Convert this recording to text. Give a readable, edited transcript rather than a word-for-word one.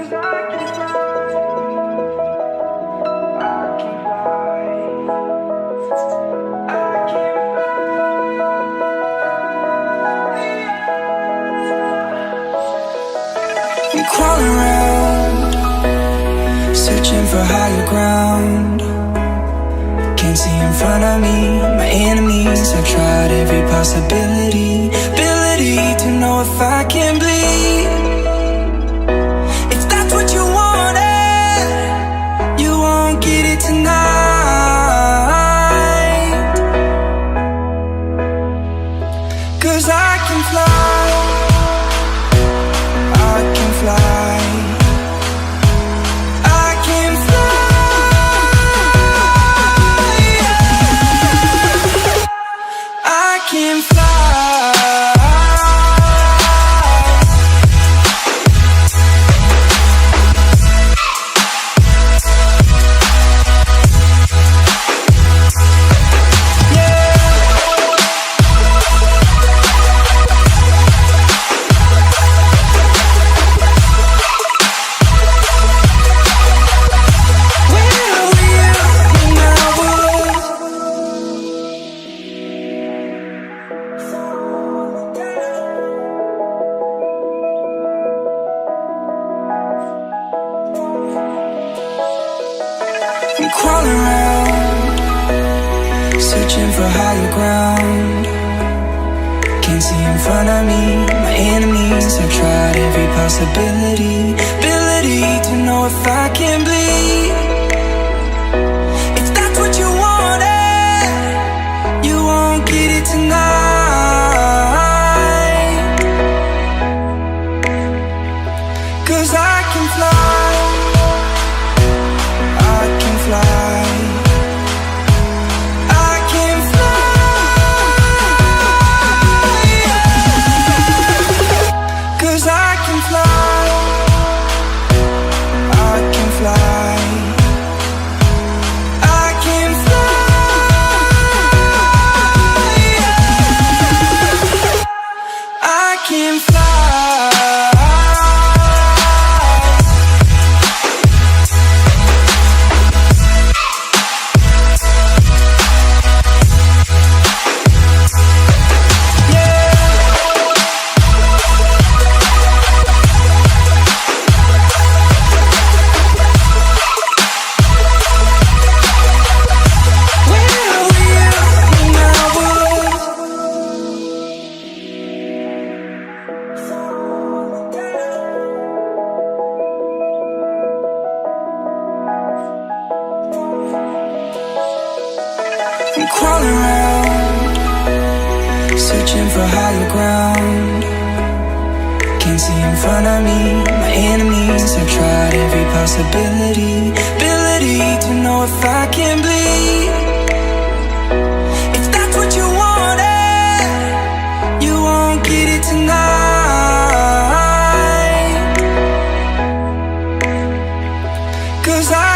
Crawling around, searching for higher ground. Can't see in front of me, my enemies. I've tried every possibility, ability to know if I can bleed. If that's what you wanted, you won't get it tonight. 'Cause I can fly, I can fly, I can fly, I can fly. I'm crawling around, searching for higher ground. Can't see in front of me, my enemies. I've tried every possibility, ability to know if I can bleed. If that's what you wanted, you won't get it tonight. 'Cause I can fly, I can fly, I can fly. 'Cause I can fly, I can fly, I can fly, I can fly. I'm crawling around, searching for higher ground. Can't see in front of me, my enemies. I've tried every possibility, ability to know if I can bleed. If that's what you wanted, you won't get it tonight. 'Cause I